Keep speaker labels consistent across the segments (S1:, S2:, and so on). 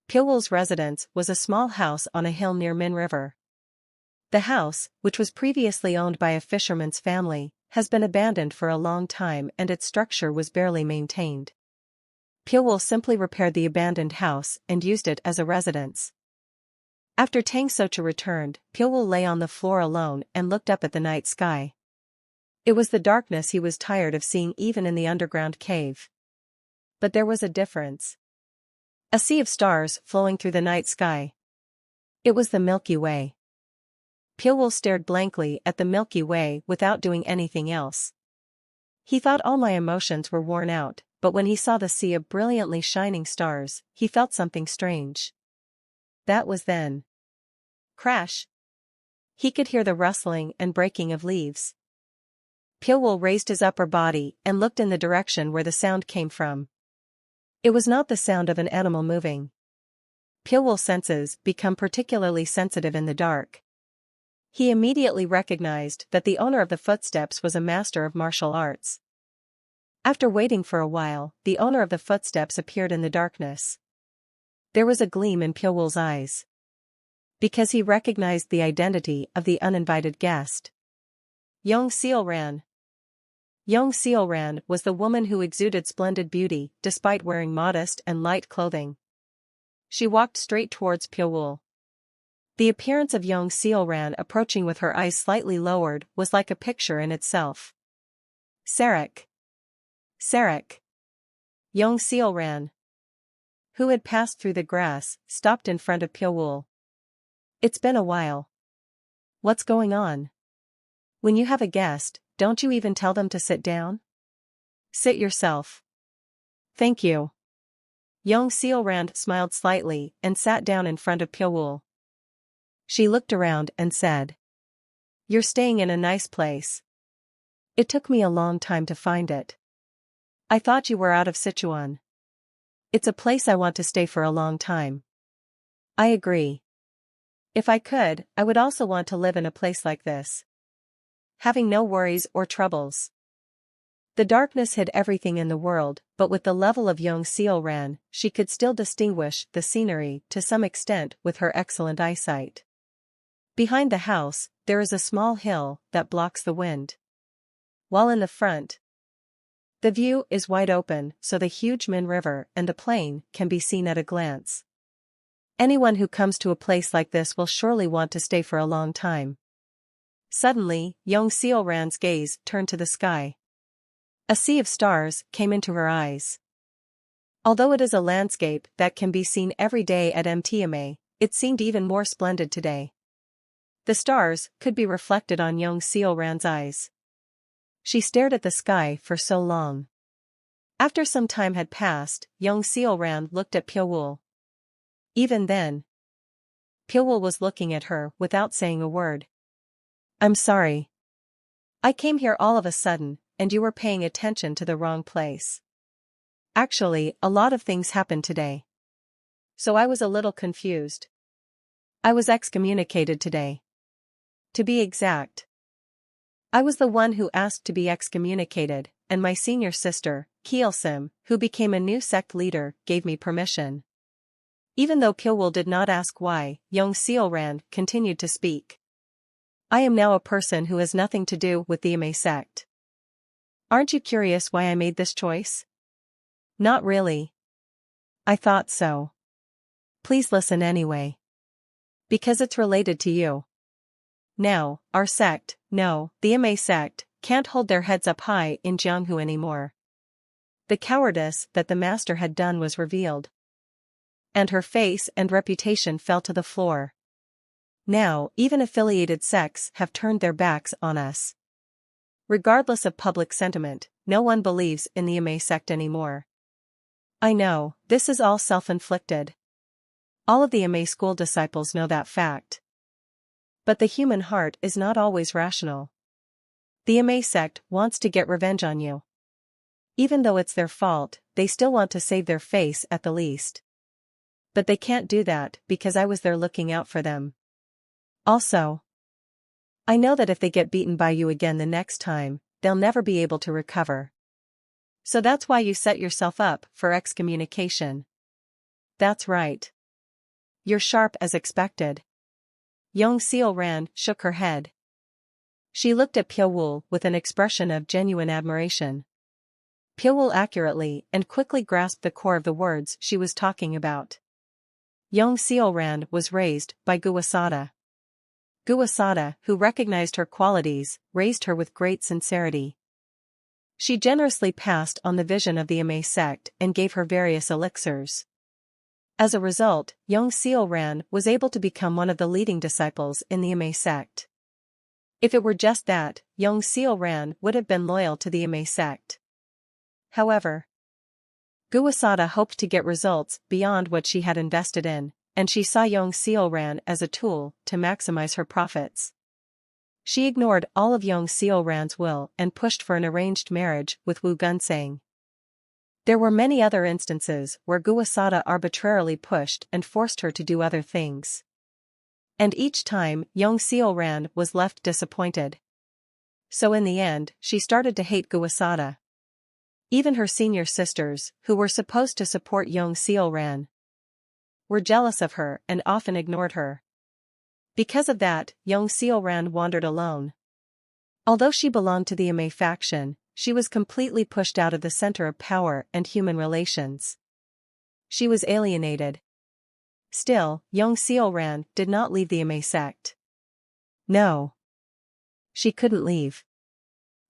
S1: Pyoul's residence was a small house on a hill near Min River. The house, which was previously owned by a fisherman's family, has been abandoned for a long time and its structure was barely maintained. Pyoul simply repaired the abandoned house and used it as a residence. After Tang Socha returned, Pyoul lay on the floor alone and looked up at the night sky. It was the darkness he was tired of seeing even in the underground cave. But there was a difference. A sea of stars flowing through the night sky. It was the Milky Way. Pyoul stared blankly at the Milky Way without doing anything else. He thought all my emotions were worn out, but when he saw the sea of brilliantly shining stars, he felt something strange. That was then. Crash! He could hear the rustling and breaking of leaves. Pyoul raised his upper body and looked in the direction where the sound came from. It was not the sound of an animal moving. Pyoul's senses become particularly sensitive in the dark. He immediately recognized that the owner of the footsteps was a master of martial arts. After waiting for a while, the owner of the footsteps appeared in the darkness. There was a gleam in Pyoul's eyes. Because he recognized the identity of the uninvited guest. Yong Seolran. Yong Seolran was the woman who exuded splendid beauty despite wearing modest and light clothing. She walked straight towards Pyoul. The appearance of Yong Seolran approaching with her eyes slightly lowered was like a picture in itself. Sarek. Sarek. Yong Seolran, who had passed through the grass, stopped in front of Pyoul. It's been a while. What's going on? When you have a guest, don't you even tell them to sit down? Sit yourself. Thank you. Yong Seolran smiled slightly and sat down in front of Pyoul. She looked around and said, "You're staying in a nice place. It took me a long time to find it. I thought you were out of Sichuan. It's a place I want to stay for a long time." I agree. If I could, I would also want to live in a place like this. Having no worries or troubles. The darkness hid everything in the world, but with the level of Yong Seolran, she could still distinguish the scenery to some extent with her excellent eyesight. Behind the house, there is a small hill that blocks the wind. While in the front, the view is wide open, so the huge Min River and the plain can be seen at a glance. Anyone who comes to a place like this will surely want to stay for a long time. Suddenly, Yong Seolran's gaze turned to the sky. A sea of stars came into her eyes. Although it is a landscape that can be seen every day at MTMA, it seemed even more splendid today. The stars could be reflected on Yong Seolran's eyes. She stared at the sky for so long. After some time had passed, Yong Seolran looked at Pyoul. Even then, Pyoul was looking at her without saying a word. "I'm sorry. I came here all of a sudden, and you were paying attention to the wrong place. Actually, a lot of things happened today. So I was a little confused. I was excommunicated today. To be exact. I was the one who asked to be excommunicated, and my senior sister, Kyeolsim, who became a new sect leader, gave me permission." Even though Pyoul did not ask why, Yong Seolran continued to speak. "I am now a person who has nothing to do with the Ame sect. Aren't you curious why I made this choice?" "Not really. I thought so. Please listen anyway. Because it's related to you. Now, our sect, no, the Ame sect, can't hold their heads up high in Jianghu anymore. The cowardice that the master had done was revealed. And her face and reputation fell to the floor. Now, even affiliated sects have turned their backs on us. Regardless of public sentiment, no one believes in the Ame sect anymore. I know, this is all self-inflicted. All of the Ame school disciples know that fact. But the human heart is not always rational. The Ame sect wants to get revenge on you. Even though it's their fault, they still want to save their face at the least. But they can't do that because I was there looking out for them. Also, I know that if they get beaten by you again the next time, they'll never be able to recover. So that's why you set yourself up for excommunication." "That's right. You're sharp as expected. Young Seolran shook her head. She looked at Pyeowul with an expression of genuine admiration. Pyeowul accurately and quickly grasped the core of the words she was talking about. Young Seolran was raised by Guwasada. Guwasada, who recognized her qualities, raised her with great sincerity. She generously passed on the vision of the Ame sect and gave her various elixirs. As a result, young Seolran was able to become one of the leading disciples in the Ame sect. If it were just that, young Seolran would have been loyal to the Ame sect. However, Guwasada hoped to get results beyond what she had invested in, and she saw young Seolran as a tool to maximize her profits. She ignored all of young Seolran's will and pushed for an arranged marriage with Wu Gunsang. There were many other instances where Guwasada arbitrarily pushed and forced her to do other things. And each time, young Seolran was left disappointed. So in the end, she started to hate Guwasada. Even her senior sisters, who were supposed to support young Seolran, were jealous of her and often ignored her. Because of that, young Seolran wandered alone. Although she belonged to the Ame faction, she was completely pushed out of the center of power and human relations. She was alienated. Still, young Seolran did not leave the Ame sect. No. She couldn't leave.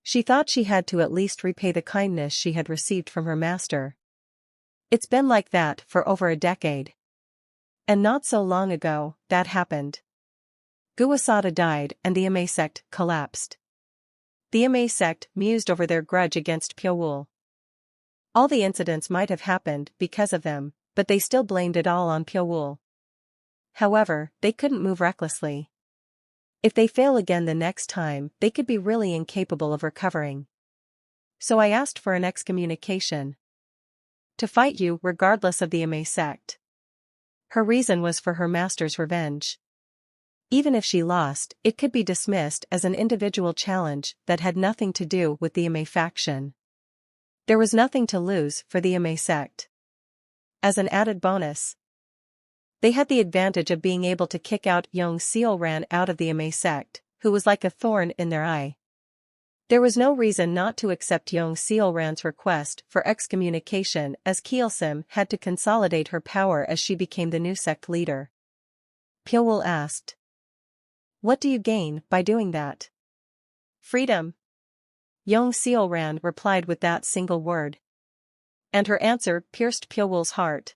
S1: She thought she had to at least repay the kindness she had received from her master. It's been like that for over a decade. And not so long ago, that happened. Guwasada died and the Ame sect collapsed. The Ame sect mused over their grudge against Pyeowul. All the incidents might have happened because of them, but they still blamed it all on Pyeowul. However, they couldn't move recklessly. If they fail again the next time, they could be really incapable of recovering. So I asked for an excommunication. To fight you regardless of the Ame sect. Her reason was for her master's revenge. Even if she lost, it could be dismissed as an individual challenge that had nothing to do with the Ame faction. There was nothing to lose for the Ame sect. As an added bonus, they had the advantage of being able to kick out young Seolran out of the Ame sect, who was like a thorn in their eye. There was no reason not to accept young Seolran's request for excommunication, as Keelsim had to consolidate her power as she became the new sect leader. Pyeowul asked, "What do you gain by doing that?" "Freedom." Young Seolran replied with that single word. And her answer pierced Pyeowul's heart.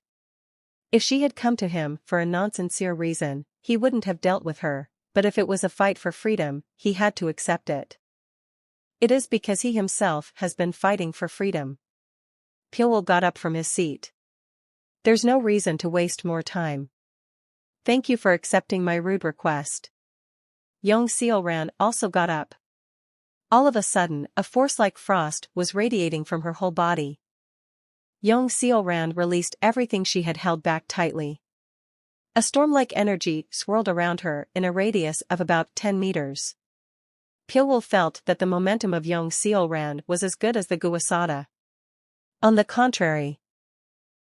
S1: If she had come to him for a non-sincere reason, he wouldn't have dealt with her, but if it was a fight for freedom, he had to accept it. It is because he himself has been fighting for freedom. Pyeowul got up from his seat. There's no reason to waste more time. Thank you for accepting my rude request. Young Seolran also got up. All of a sudden, a force like frost was radiating from her whole body. Young Seolran released everything she had held back tightly. A storm-like energy swirled around her in a radius of about 10 meters. Pyeowul felt that the momentum of young Seolran was as good as the Guwasada. On the contrary,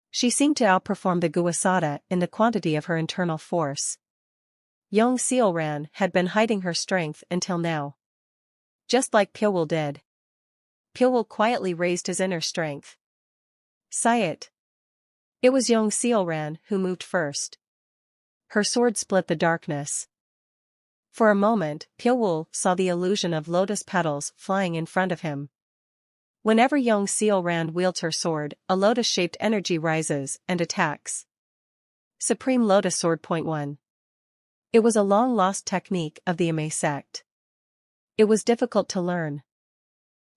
S1: she seemed to outperform the Guwasada in the quantity of her internal force. Young Seolran had been hiding her strength until now. Just like Pyeowul did. Pyeowul quietly raised his inner strength. Sayet. It was young Seolran who moved first. Her sword split the darkness. For a moment, Pyeowul saw the illusion of lotus petals flying in front of him. Whenever young Seolran wields her sword, a lotus-shaped energy rises and attacks. Supreme Lotus Sword. 1. It was a long-lost technique of the Ame sect. It was difficult to learn.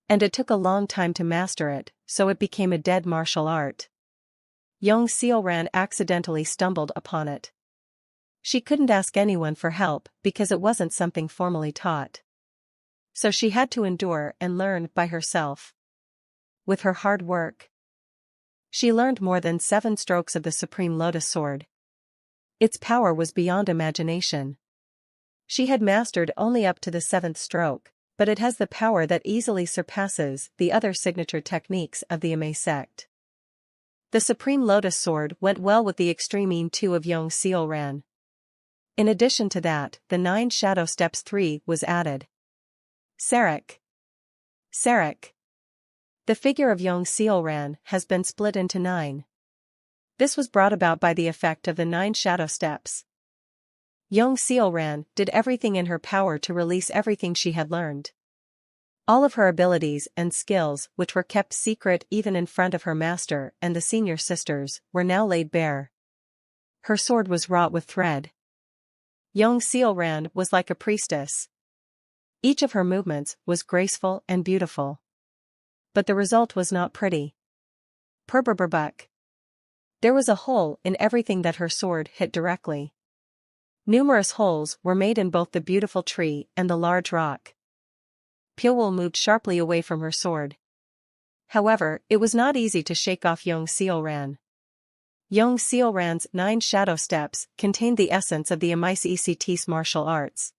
S1: And it took a long time to master it, so it became a dead martial art. Young Seolran accidentally stumbled upon it. She couldn't ask anyone for help because it wasn't something formally taught. So she had to endure and learn by herself. With her hard work, she learned more than 7 strokes of the Supreme Lotus Sword. Its power was beyond imagination. She had mastered only up to the 7th stroke, but it has the power that easily surpasses the other signature techniques of the Ame sect. The Supreme Lotus Sword went well with the extreme Yin-2 of Yong Seolran. In addition to that, the 9 Shadow Steps 3 was added. Sarak. Sarak. The figure of Yong Seolran has been split into 9. This was brought about by the effect of the 9 Shadow Steps. Yong Seolran did everything in her power to release everything she had learned. All of her abilities and skills, which were kept secret even in front of her master and the senior sisters, were now laid bare. Her sword was wrought with thread. Yong Seolran was like a priestess. Each of her movements was graceful and beautiful. But the result was not pretty. Perberbuk. There was a hole in everything that her sword hit directly. Numerous holes were made in both the beautiful tree and the large rock. Pyeowul moved sharply away from her sword. However, it was not easy to shake off Yong Seolran. Yong Seolran's 9 Shadow Steps contained the essence of the Emice-ECT's martial arts.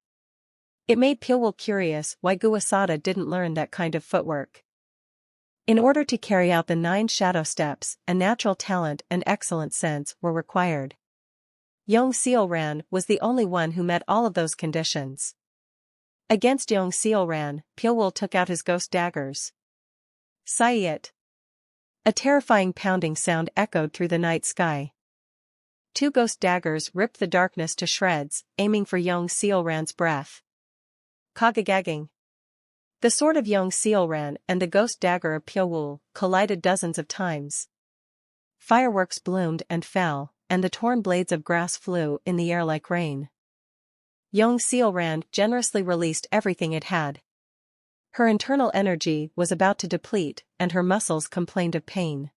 S1: It made Pyeowul curious why Guasada didn't learn that kind of footwork. In order to carry out the 9 Shadow Steps, a natural talent and excellent sense were required. Yong Seolran was the only one who met all of those conditions. Against Yong Seolran, Pyeowul took out his ghost daggers. Sayit. A terrifying pounding sound echoed through the night sky. 2 ghost daggers ripped the darkness to shreds, aiming for Yong Seolran's breath. Kagagagging. The sword of Yong Seolran and the ghost dagger of Pyeowul collided dozens of times. Fireworks bloomed and fell, and the torn blades of grass flew in the air like rain. Yong Seolran generously released everything it had. Her internal energy was about to deplete, and her muscles complained of pain.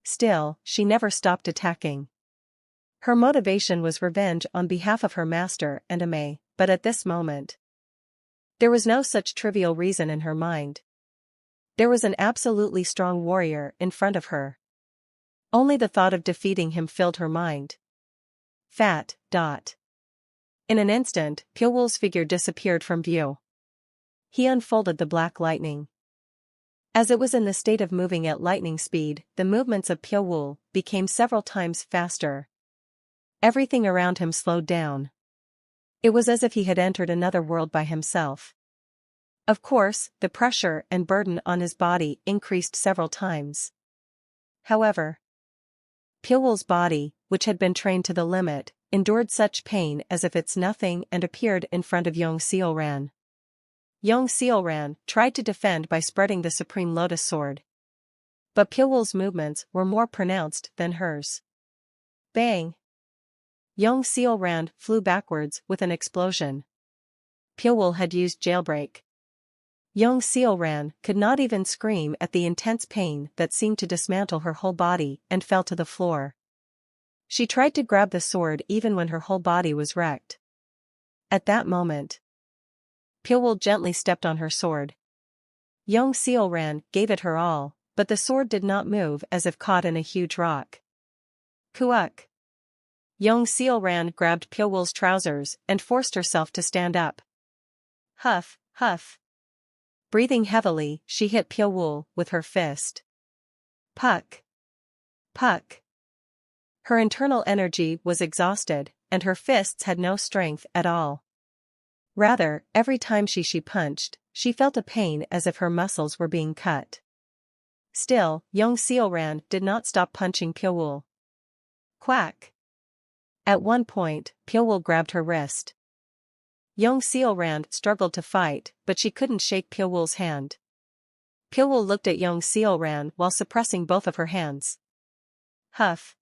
S1: Still, she never stopped attacking. Her motivation was revenge on behalf of her master and Ame, but at this moment, there was no such trivial reason in her mind. There was an absolutely strong warrior in front of her. Only the thought of defeating him filled her mind. Fat. In an instant, Pyeowul's figure disappeared from view. He unfolded the black lightning. As it was in the state of moving at lightning speed, the movements of Pyeowul became several times faster. Everything around him slowed down. It was as if he had entered another world by himself. Of course, the pressure and burden on his body increased several times. However, Pyeowul's body, which had been trained to the limit, endured such pain as if it's nothing and appeared in front of Yong Seolran. Yong Seolran tried to defend by spreading the Supreme Lotus Sword. But Pyeowul's movements were more pronounced than hers. Bang! Yong Seolran flew backwards with an explosion. Pyeowul had used jailbreak. Yong Seolran could not even scream at the intense pain that seemed to dismantle her whole body and fell to the floor. She tried to grab the sword even when her whole body was wrecked. At that moment, Pyeowul gently stepped on her sword. Yong Seolran gave it her all, but the sword did not move as if caught in a huge rock. Kuuk! Yong Seolran grabbed Pyeowul's trousers and forced herself to stand up. Huff, huff. Breathing heavily, she hit Pyeowul with her fist. Puck! Puck! Her internal energy was exhausted, and her fists had no strength at all. Rather, every time she punched, she felt a pain as if her muscles were being cut. Still, Yong Seolran did not stop punching Pyeowul. Quack! At one point, Pyeowul grabbed her wrist. Yong Seolran struggled to fight, but she couldn't shake Pyeowul's hand. Pyeowul looked at Yong Seolran while suppressing both of her hands. Huff!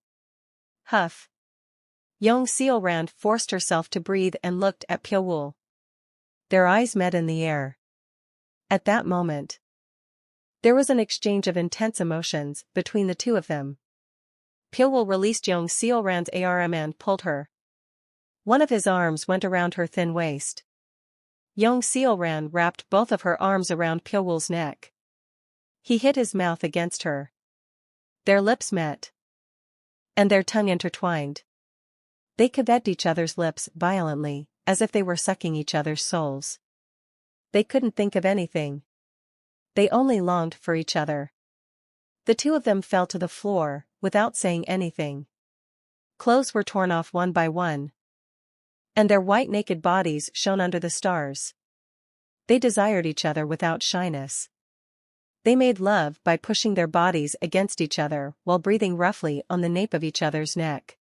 S1: Huff! Yong Seolran forced herself to breathe and looked at Pyeowul. Their eyes met in the air. At that moment, there was an exchange of intense emotions between the two of them. Pyeowul released Yong Seolran's arm and pulled her. One of his arms went around her thin waist. Yong Seolran wrapped both of her arms around Pyeowul's neck. He hit his mouth against her. Their lips met. And their tongue intertwined. They coveted each other's lips violently, as if they were sucking each other's souls. They couldn't think of anything. They only longed for each other. The two of them fell to the floor, without saying anything. Clothes were torn off one by one, and their white naked bodies shone under the stars. They desired each other without shyness. They made love by pushing their bodies against each other while breathing roughly on the nape of each other's neck.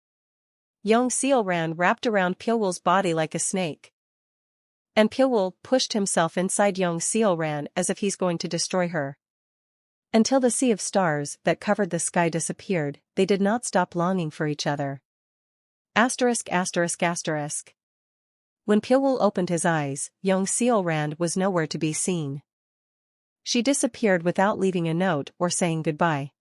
S1: Young Seolran wrapped around Pyeolwul's body like a snake, and Pyeolwul pushed himself inside Young Seolran as if he's going to destroy her. Until the sea of stars that covered the sky disappeared, they did not stop longing for each other. Asterisk asterisk asterisk. When Pyeolwul opened his eyes, Young Seolran was nowhere to be seen. She disappeared without leaving a note or saying goodbye.